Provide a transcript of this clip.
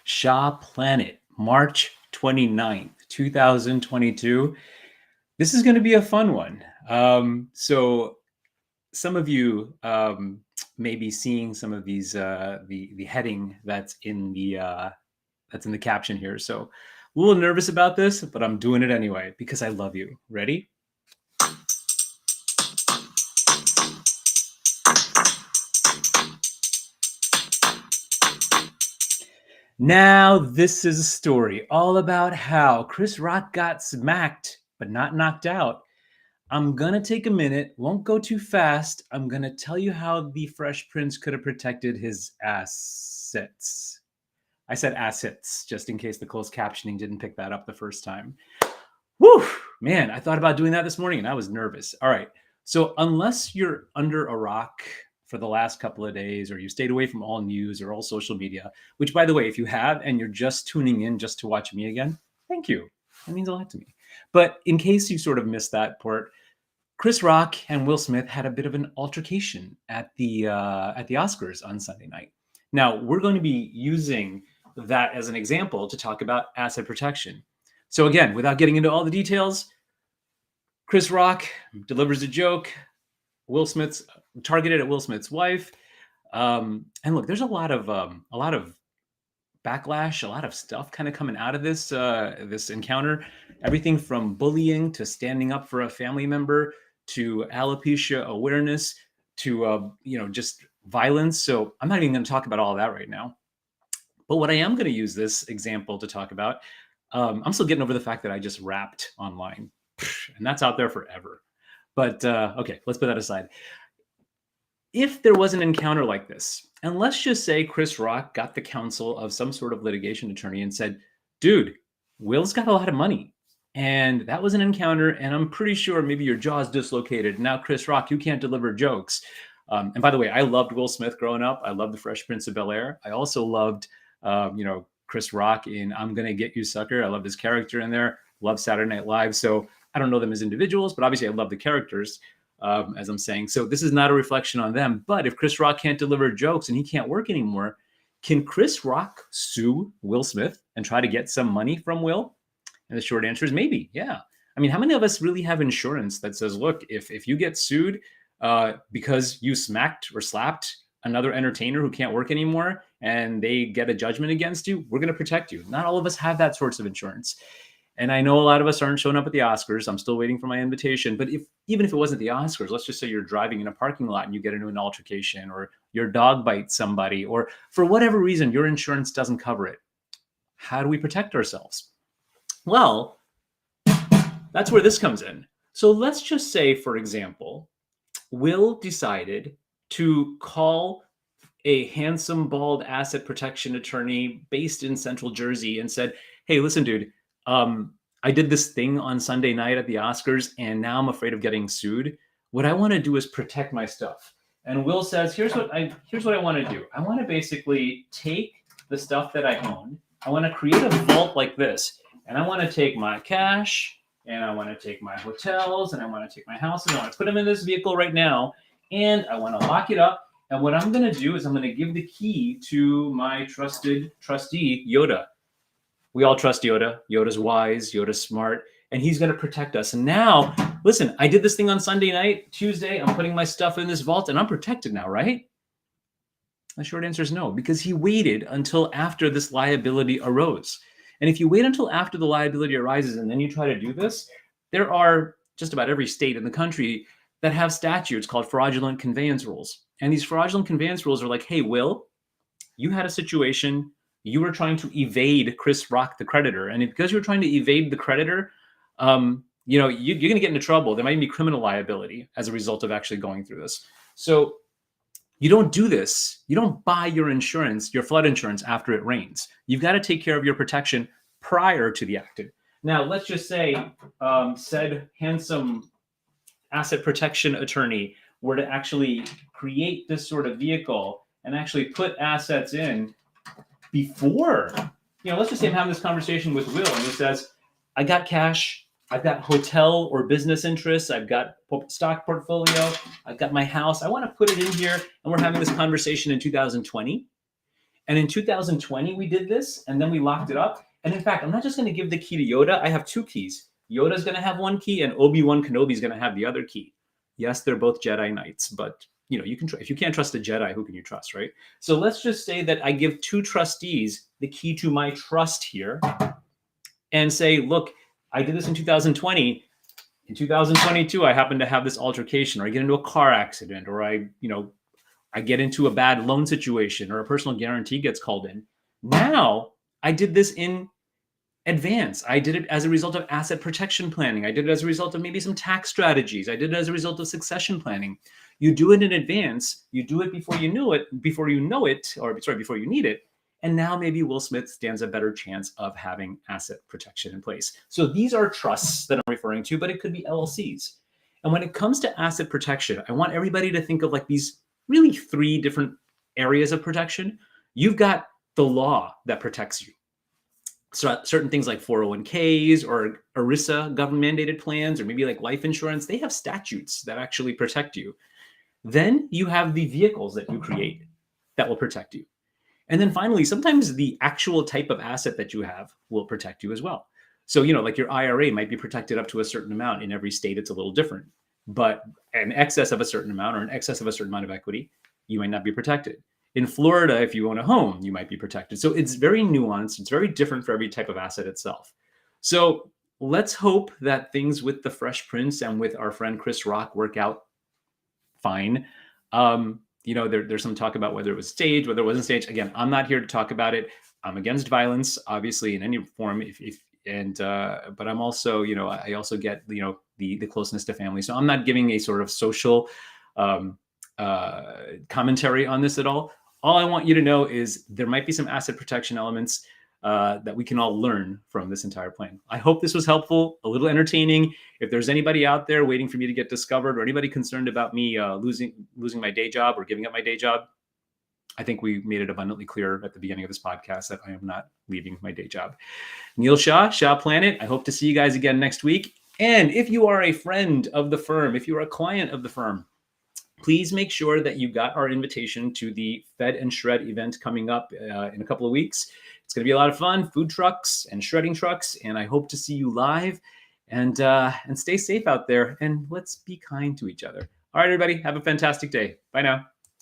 Shaw Planet, March 29th, 2022. This is going to be a fun one. So some of you may be seeing some of these the heading that's in the caption here. So a little nervous about this, but I'm doing it anyway because I love you. Ready? Now, this is a story all about how Chris Rock got smacked, but not knocked out. I'm going to take a minute, won't go too fast. I'm going to tell you how the Fresh Prince could have protected his assets. I said assets, just in case the closed captioning didn't pick that up the first time. Whew, man, I thought about doing that this morning and I was nervous. All right. So, unless you're under a rock for the last couple of days or you stayed away from all news or all social media, which, by the way, if you have and you're just tuning in just to watch me again, thank you. That means a lot to me. But in case you sort of missed that part, Chris Rock and Will Smith had a bit of an altercation at the Oscars on Sunday night. Now, we're going to be using that as an example to talk about asset protection. So again, without getting into all the details, Chris Rock delivers a joke. Will Smith's targeted at Will Smith's wife. And look, there's a lot of backlash, a lot of stuff kind of coming out of this encounter. Everything from bullying to standing up for a family member to alopecia awareness to just violence. So I'm not even going to talk about all of that right now. But what I am going to use this example to talk about, I'm still getting over the fact that I just rapped online, and that's out there forever. But okay, let's put that aside. If there was an encounter like this, and let's just say Chris Rock got the counsel of some sort of litigation attorney and said, dude, Will's got a lot of money. And that was an encounter, and I'm pretty sure maybe your jaw's dislocated. Now, Chris Rock, you can't deliver jokes. And by the way, I loved Will Smith growing up. I loved The Fresh Prince of Bel-Air. I also loved, Chris Rock in I'm Gonna Get You, Sucker. I loved his character in there. Love Saturday Night Live. So I don't know them as individuals, but obviously I love the characters. As I'm saying. So this is not a reflection on them. But if Chris Rock can't deliver jokes and he can't work anymore, can Chris Rock sue Will Smith and try to get some money from Will? And the short answer is maybe, yeah. I mean, how many of us really have insurance that says, look, if you get sued because you smacked or slapped another entertainer who can't work anymore and they get a judgment against you, we're going to protect you. Not all of us have that sorts of insurance. And I know a lot of us aren't showing up at the Oscars. I'm still waiting for my invitation. But even if it wasn't the Oscars, let's just say you're driving in a parking lot and you get into an altercation, or your dog bites somebody, or for whatever reason, your insurance doesn't cover it. How do we protect ourselves? Well, that's where this comes in. So let's just say, for example, Will decided to call a handsome, bald asset protection attorney based in Central Jersey and said, hey, listen, dude, I did this thing on Sunday night at the Oscars, and now I'm afraid of getting sued. What I want to do is protect my stuff. And Will says, here's what I want to do. I want to basically take the stuff that I own. I want to create a vault like this. And I want to take my cash, and I want to take my hotels, and I want to take my houses. I want to put them in this vehicle right now, and I want to lock it up. And what I'm going to do is I'm going to give the key to my trusted trustee, Yoda. We all trust Yoda. Yoda's wise, Yoda's smart, and he's going to protect us. And now, listen, I did this thing on Sunday night, Tuesday, I'm putting my stuff in this vault, and I'm protected now, right? The short answer is no, because he waited until after this liability arose. And if you wait until after the liability arises and then you try to do this, there are just about every state in the country that have statutes called fraudulent conveyance rules. And these fraudulent conveyance rules are like, hey, Will, you had a situation, you were trying to evade Chris Rock, the creditor. And because you're trying to evade the creditor, you're going to get into trouble. There might be criminal liability as a result of actually going through this. So you don't do this. You don't buy your insurance, your flood insurance, after it rains. You've got to take care of your protection prior to the act. Now, let's just say said handsome asset protection attorney were to actually create this sort of vehicle and actually put assets in before, let's just say I'm having this conversation with Will, and he says, I got cash, I've got hotel or business interests, I've got stock portfolio, I've got my house, I want to put it in here, and we're having this conversation in 2020. And in 2020, we did this, and then we locked it up. And in fact, I'm not just going to give the key to Yoda. I have two keys. Yoda's going to have one key, and Obi-Wan Kenobi is going to have the other key. Yes, they're both Jedi Knights, but you can if you can't trust a Jedi, who can you trust, right? So let's just say that I give two trustees the key to my trust here, and say, look, I did this in 2020. In 2022, I happen to have this altercation, or I get into a car accident, or I get into a bad loan situation, or a personal guarantee gets called in. Now, I did this in advance. I did it as a result of asset protection planning. I did it as a result of maybe some tax strategies. I did it as a result of succession planning. You do it in advance. You do it before you know it, before you need it. And now maybe Will Smith stands a better chance of having asset protection in place. So these are trusts that I'm referring to, but it could be LLCs. And when it comes to asset protection, I want everybody to think of like these really three different areas of protection. You've got the law that protects you. So certain things like 401ks or ERISA government mandated plans, or maybe like life insurance, they have statutes that actually protect you. Then you have the vehicles that you create that will protect you. And then finally, sometimes the actual type of asset that you have will protect you as well. So, like your IRA might be protected up to a certain amount. In every state, it's a little different. But an excess of a certain amount, or an excess of a certain amount of equity, you might not be protected. In Florida, if you own a home, you might be protected. So it's very nuanced. It's very different for every type of asset itself. So let's hope that things with the Fresh Prince and with our friend Chris Rock work out fine. There's some talk about whether it was staged, whether it wasn't staged. Again, I'm not here to talk about it. I'm against violence, obviously, in any form. But I'm also, I also get, the closeness to family. So I'm not giving a sort of social commentary on this at all. All I want you to know is there might be some asset protection elements that we can all learn from this entire plan. I hope this was helpful, a little entertaining. If there's anybody out there waiting for me to get discovered, or anybody concerned about me losing my day job or giving up my day job, I think we made it abundantly clear at the beginning of this podcast that I am not leaving my day job. Neil Shah, Shah Planet. I hope to see you guys again next week. And if you are a friend of the firm, if you are a client of the firm, please make sure that you got our invitation to the Fed and Shred event coming up in a couple of weeks. It's going to be a lot of fun, food trucks and shredding trucks, and I hope to see you live. And stay safe out there, and let's be kind to each other. All right, everybody, have a fantastic day. Bye now.